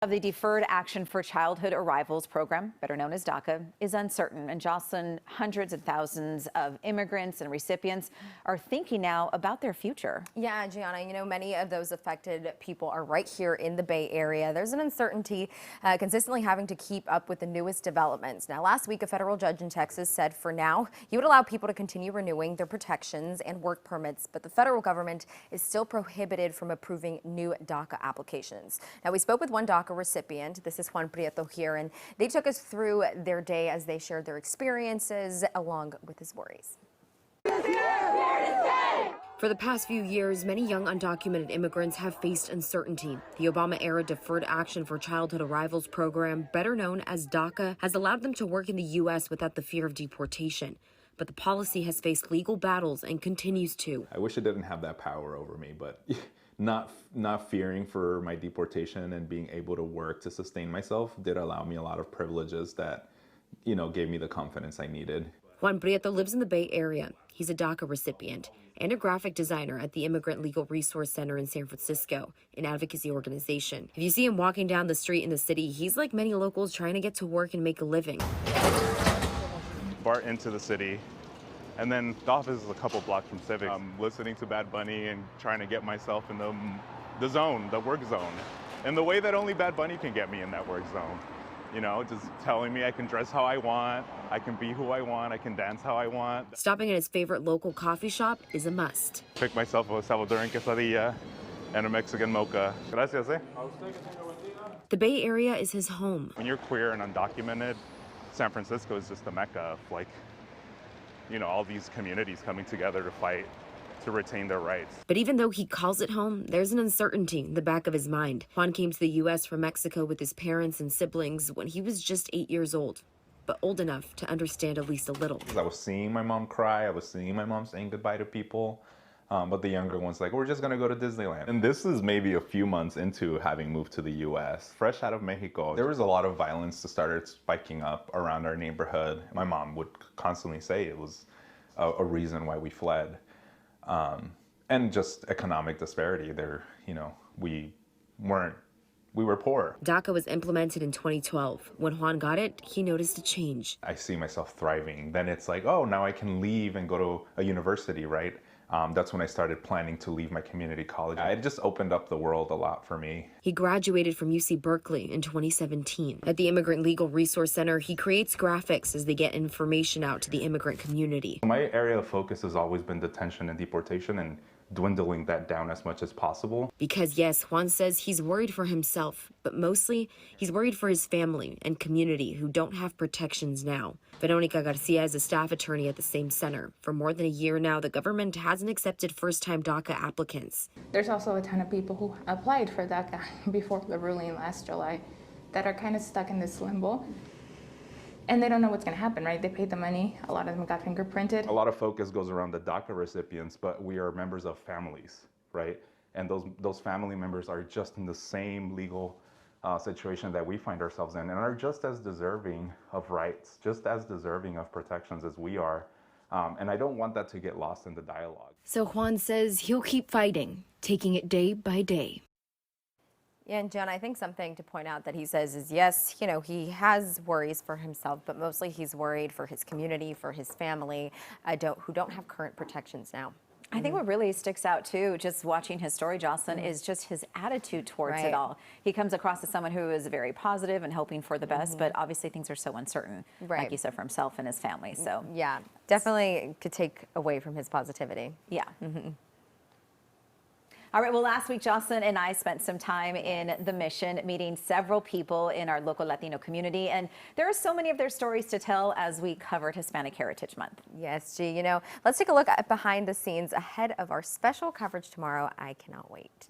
Of the Deferred Action for Childhood Arrivals program, better known as DACA, is uncertain. And Jocelyn, hundreds and thousands of immigrants and recipients are thinking now about their future. Yeah, Gianna, many of those affected people are right here in the Bay Area. There's an uncertainty consistently having to keep up with the newest developments. Now, last week, a federal judge in Texas said for now, he would allow people to continue renewing their protections and work permits, but the federal government is still prohibited from approving new DACA applications. Now, we spoke with one DACA recipient. This is Juan Prieto here, and they took us through their day as they shared their experiences along with his worries. For the past few years, many young undocumented immigrants have faced uncertainty. The Obama-era Deferred Action for Childhood Arrivals program, better known as DACA, has allowed them to work in the U.S. without the fear of deportation. But the policy has faced legal battles and continues to. I wish it didn't have that power over me, but not fearing for my deportation and being able to work to sustain myself did allow me a lot of privileges that, gave me the confidence I needed. Juan Prieto lives in the Bay Area. He's a DACA recipient and a graphic designer at the Immigrant Legal Resource Center in San Francisco, an advocacy organization. If you see him walking down the street in the city, he's like many locals trying to get to work and make a living. BART into the city, and then the office is a couple blocks from Civic. I'm listening to Bad Bunny and trying to get myself in the zone, the work zone, in the way that only Bad Bunny can get me in that work zone. Just telling me I can dress how I want, I can be who I want, I can dance how I want. Stopping at his favorite local coffee shop is a must. Pick myself a Salvadoran quesadilla and a Mexican mocha. Gracias, eh? The Bay Area is his home. When you're queer and undocumented, San Francisco is just a mecca of all these communities coming together to fight to retain their rights. But even though he calls it home, there's an uncertainty in the back of his mind. Juan came to the U.S. from Mexico with his parents and siblings when he was just 8 years old, but old enough to understand at least a little. I was seeing my mom cry, I was seeing my mom saying goodbye to people, but the younger one's like, we're just gonna go to Disneyland. And this is maybe a few months into having moved to the U.S. Fresh out of Mexico, there was a lot of violence that started spiking up around our neighborhood. My mom would constantly say it was a reason why we fled. And just economic disparity there, we were poor. DACA was implemented in 2012. When Juan got it, he noticed a change. I see myself thriving. Then it's like, oh, now I can leave and go to a university, right? That's when I started planning to leave my community college. It just opened up the world a lot for me. He graduated from UC Berkeley in 2017. At the Immigrant Legal Resource Center, he creates graphics as they get information out to the immigrant community. My area of focus has always been detention and deportation and dwindling that down as much as possible. Because yes, Juan says he's worried for himself, but mostly he's worried for his family and community who don't have protections now. Veronica Garcia is a staff attorney at the same center. For more than a year now, the government hasn't accepted first-time DACA applicants. There's also a ton of people who applied for DACA before the ruling last July that are kind of stuck in this limbo. And they don't know what's going to happen, right? They paid the money. A lot of them got fingerprinted. A lot of focus goes around the DACA recipients, but we are members of families, right? And those family members are just in the same legal situation that we find ourselves in and are just as deserving of rights, just as deserving of protections as we are. And I don't want that to get lost in the dialogue. So Juan says he'll keep fighting, taking it day by day. Yeah, and John, I think something to point out that he says is, yes, he has worries for himself, but mostly he's worried for his community, for his family, who don't have current protections now. I think what really sticks out too, just watching his story, Jocelyn, is just his attitude towards it all. He comes across as someone who is very positive and hoping for the best, but obviously things are so uncertain, like you said, for himself and his family. So yeah, definitely could take away from his positivity. Yeah. All right, well, last week, Jocelyn and I spent some time in the Mission meeting several people in our local Latino community, and there are so many of their stories to tell as we covered Hispanic Heritage Month. Yes, G, let's take a look at behind the scenes ahead of our special coverage tomorrow. I cannot wait.